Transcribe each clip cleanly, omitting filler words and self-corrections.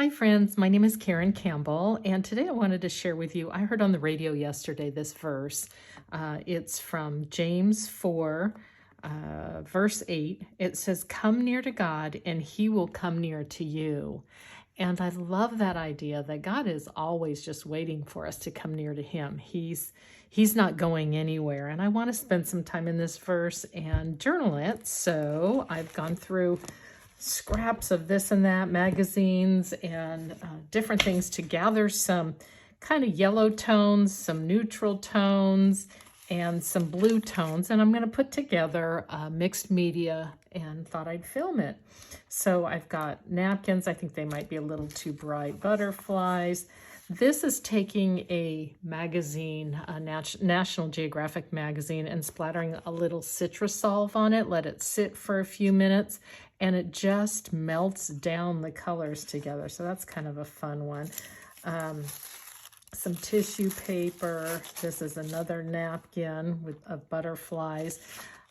Hi friends, my name is Karen Campbell, and today I wanted to share with you, I heard on the radio yesterday this verse. It's from James 4, verse 8. It says, "Come near to God and he will come near to you." And I love that idea that God is always just waiting for us to come near to him. He's not going anywhere. And I want to spend some time in this verse and journal it. So I've gone through scraps of this and that, magazines and different things to gather some kind of yellow tones, some neutral tones, and some blue tones. And I'm going to put together mixed media and thought I'd film it. So I've got napkins. I think they might be a little too bright. Butterflies. This is taking a magazine, a National Geographic magazine, and splattering a little citrus solve on it. Let it sit for a few minutes, and it just melts down the colors together. So that's kind of a fun one. Some tissue paper. This is another napkin of butterflies.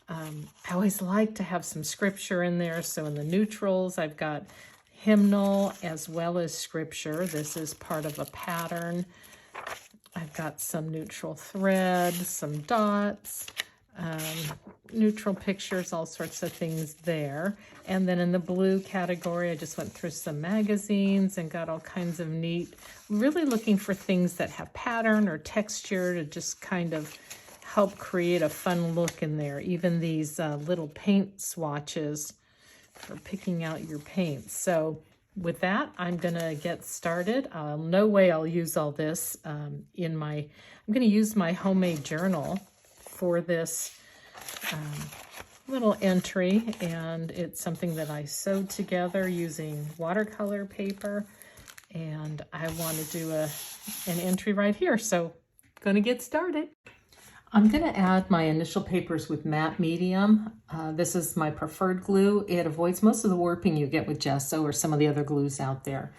I always like to have some scripture in there. So in the neutrals, I've got hymnal as well as scripture. This is part of a pattern. I've got some neutral thread, some dots, neutral pictures, all sorts of things there. And then in the blue category, I just went through some magazines and got all kinds of neat, really looking for things that have pattern or texture to just kind of help create a fun look in there. Even these little paint swatches for picking out your paints. So with that, I'm gonna get started. No way I'll use all this I'm gonna use my homemade journal for this little entry, and it's something that I sewed together using watercolor paper, and I want to do an entry right here. So gonna get started. I'm going to add my initial papers with matte medium. This is my preferred glue. It avoids most of the warping you get with gesso or some of the other glues out there.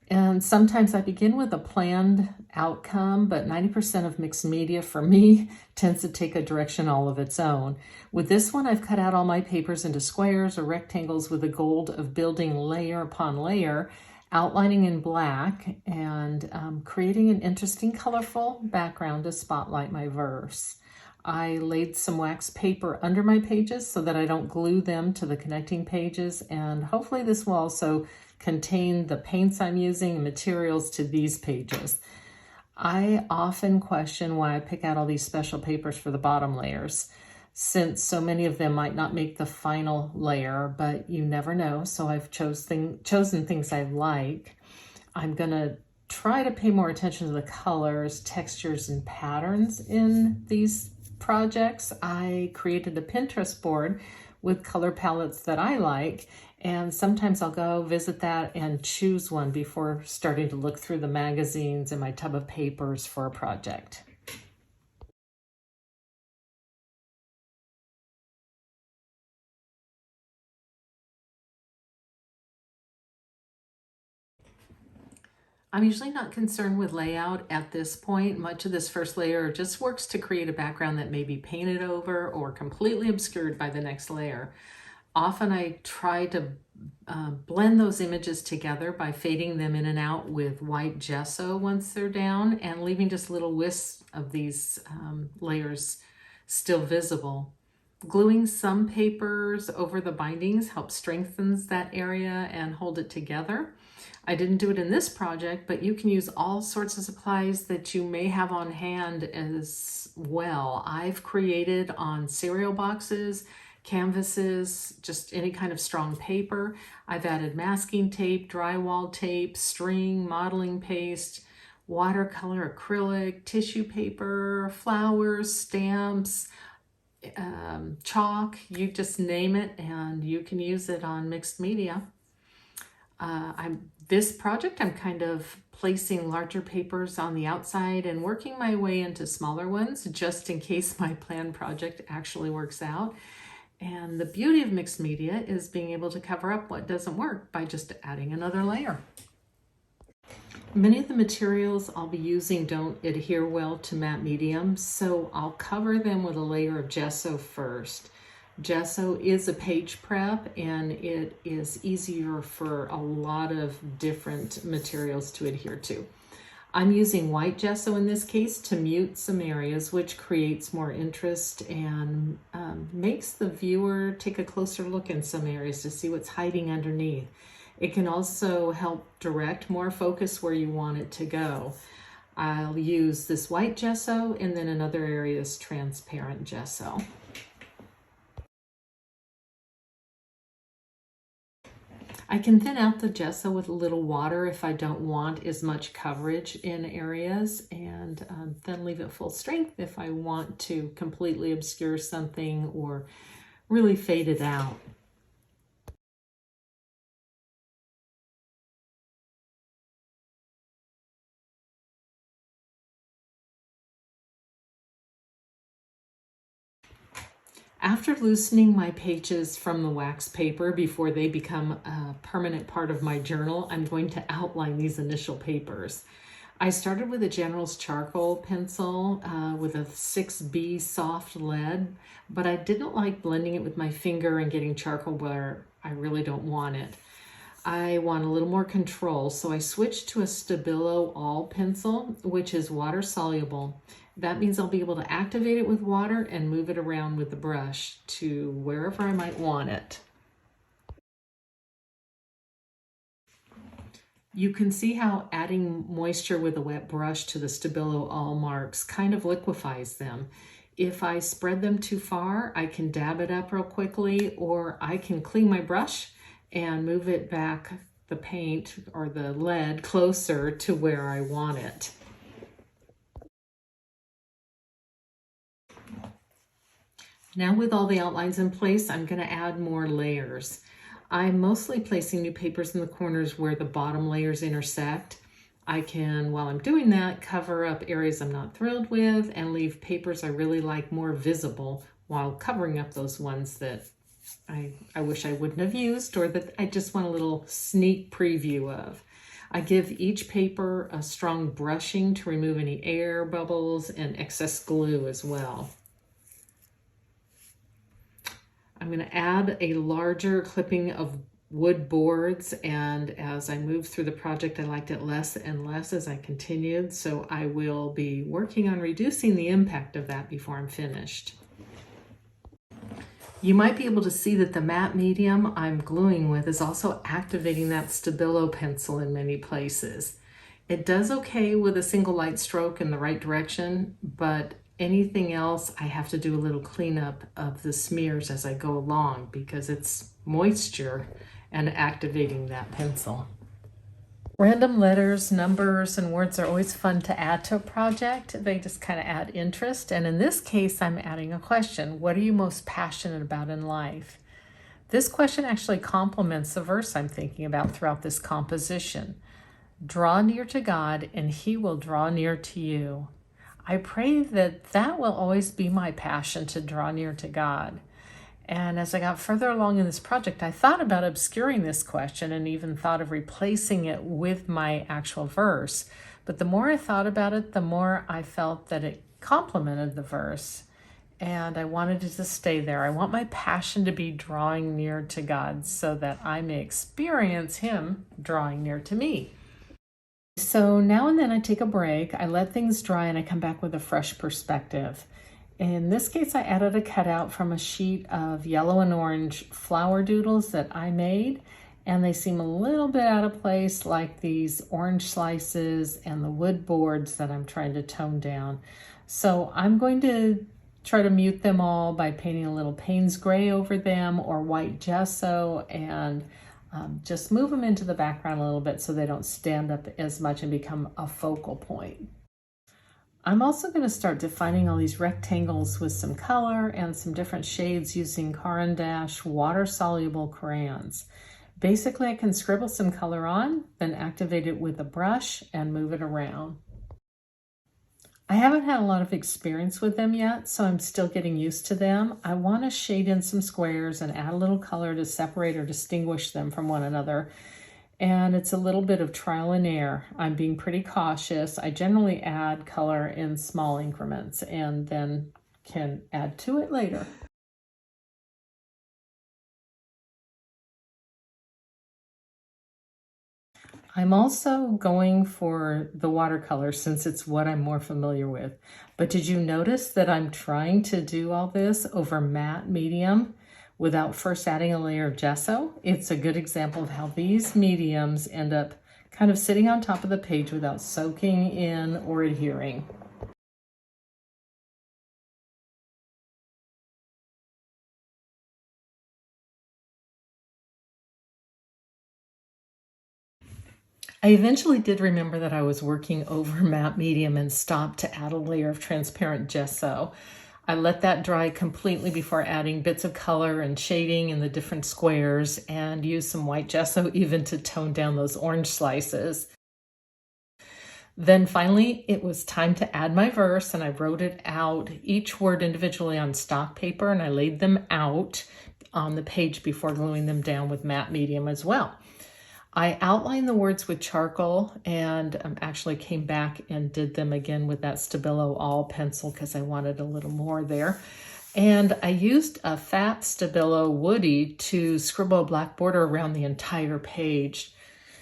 And sometimes I begin with a planned outcome, but 90% of mixed media for me tends to take a direction all of its own. With this one, I've cut out all my papers into squares or rectangles with the goal of building layer upon layer, outlining in black, and creating an interesting, colorful background to spotlight my verse. I laid some wax paper under my pages so that I don't glue them to the connecting pages, and hopefully this will also contain the paints I'm using and materials to these pages. I often question why I pick out all these special papers for the bottom layers, since so many of them might not make the final layer, but you never know. So I've chosen things I like. I'm gonna try to pay more attention to the colors, textures, and patterns in these projects. I created a Pinterest board with color palettes that I like, and sometimes I'll go visit that and choose one before starting to look through the magazines and my tub of papers for a project. I'm usually not concerned with layout at this point. Much of this first layer just works to create a background that may be painted over or completely obscured by the next layer. Often I try to blend those images together by fading them in and out with white gesso once they're down and leaving just little wisps of these layers still visible. Gluing some papers over the bindings helps strengthens that area and hold it together. I didn't do it in this project, but you can use all sorts of supplies that you may have on hand as well. I've created on cereal boxes, canvases, just any kind of strong paper. I've added masking tape, drywall tape, string, modeling paste, watercolor, acrylic, tissue paper, flowers, stamps, chalk, you just name it, and you can use it on mixed media. This project, I'm kind of placing larger papers on the outside and working my way into smaller ones just in case my planned project actually works out. And the beauty of mixed media is being able to cover up what doesn't work by just adding another layer. Many of the materials I'll be using don't adhere well to matte medium, so I'll cover them with a layer of gesso first. Gesso is a page prep, and it is easier for a lot of different materials to adhere to. I'm using white gesso in this case to mute some areas, which creates more interest and makes the viewer take a closer look in some areas to see what's hiding underneath. It can also help direct more focus where you want it to go. I'll use this white gesso, and then in other areas transparent gesso. I can thin out the gesso with a little water if I don't want as much coverage in areas, and then leave it full strength if I want to completely obscure something or really fade it out. After loosening my pages from the wax paper before they become a permanent part of my journal, I'm going to outline these initial papers. I started with a General's charcoal pencil with a 6B soft lead, but I didn't like blending it with my finger and getting charcoal where I really don't want it. I want a little more control, so I switched to a Stabilo All pencil, which is water soluble. That means I'll be able to activate it with water and move it around with the brush to wherever I might want it. You can see how adding moisture with a wet brush to the Stabilo All marks kind of liquefies them. If I spread them too far, I can dab it up real quickly, or I can clean my brush and move it back, the paint or the lead, closer to where I want it. Now with all the outlines in place, I'm going to add more layers. I'm mostly placing new papers in the corners where the bottom layers intersect. I can, while I'm doing that, cover up areas I'm not thrilled with and leave papers I really like more visible while covering up those ones that I wish I wouldn't have used, or that I just want a little sneak preview of. I give each paper a strong brushing to remove any air bubbles and excess glue as well. I'm going to add a larger clipping of wood boards, and as I moved through the project, I liked it less and less as I continued, so I will be working on reducing the impact of that before I'm finished. You might be able to see that the matte medium I'm gluing with is also activating that Stabilo pencil in many places. It does okay with a single light stroke in the right direction, but anything else I have to do a little cleanup of the smears as I go along because it's moisture and activating that pencil. Random letters, numbers, and words are always fun to add to a project. They just kind of add interest. And in this case, I'm adding a question. What are you most passionate about in life? This question actually complements the verse I'm thinking about throughout this composition. Draw near to God, and He will draw near to you. I pray that that will always be my passion, to draw near to God. And as I got further along in this project, I thought about obscuring this question and even thought of replacing it with my actual verse. But the more I thought about it, the more I felt that it complemented the verse. And I wanted it to stay there. I want my passion to be drawing near to God so that I may experience Him drawing near to me. So now and then I take a break, I let things dry, and I come back with a fresh perspective. In this case, I added a cutout from a sheet of yellow and orange flower doodles that I made, and they seem a little bit out of place, like these orange slices and the wood boards that I'm trying to tone down. So I'm going to try to mute them all by painting a little Payne's gray over them or white gesso, and just move them into the background a little bit so they don't stand up as much and become a focal point. I'm also going to start defining all these rectangles with some color and some different shades using Caran d'Ache water-soluble crayons. Basically, I can scribble some color on, then activate it with a brush and move it around. I haven't had a lot of experience with them yet, so I'm still getting used to them. I want to shade in some squares and add a little color to separate or distinguish them from one another. And it's a little bit of trial and error. I'm being pretty cautious. I generally add color in small increments and then can add to it later. I'm also going for the watercolor since it's what I'm more familiar with. But did you notice that I'm trying to do all this over matte medium without first adding a layer of gesso? It's a good example of how these mediums end up kind of sitting on top of the page without soaking in or adhering. I eventually did remember that I was working over matte medium and stopped to add a layer of transparent gesso. I let that dry completely before adding bits of color and shading in the different squares, and used some white gesso even to tone down those orange slices. Then finally, it was time to add my verse, and I wrote it out, each word individually on stock paper, and I laid them out on the page before gluing them down with matte medium as well. I outlined the words with charcoal, and actually came back and did them again with that Stabilo All pencil because I wanted a little more there. And I used a fat Stabilo Woody to scribble a black border around the entire page.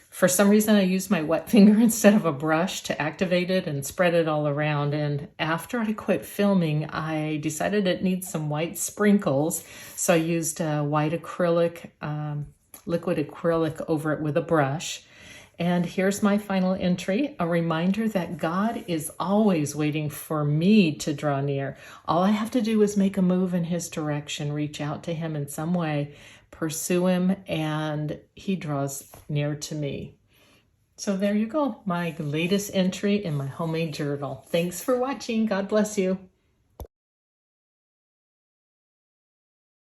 For some reason, I used my wet finger instead of a brush to activate it and spread it all around. And after I quit filming, I decided it needs some white sprinkles. So I used a white acrylic, liquid acrylic over it with a brush. And here's my final entry, a reminder that God is always waiting for me to draw near. All I have to do is make a move in his direction, reach out to him in some way, pursue him, and he draws near to me. So there you go, my latest entry in my homemade journal. Thanks for watching. God bless you.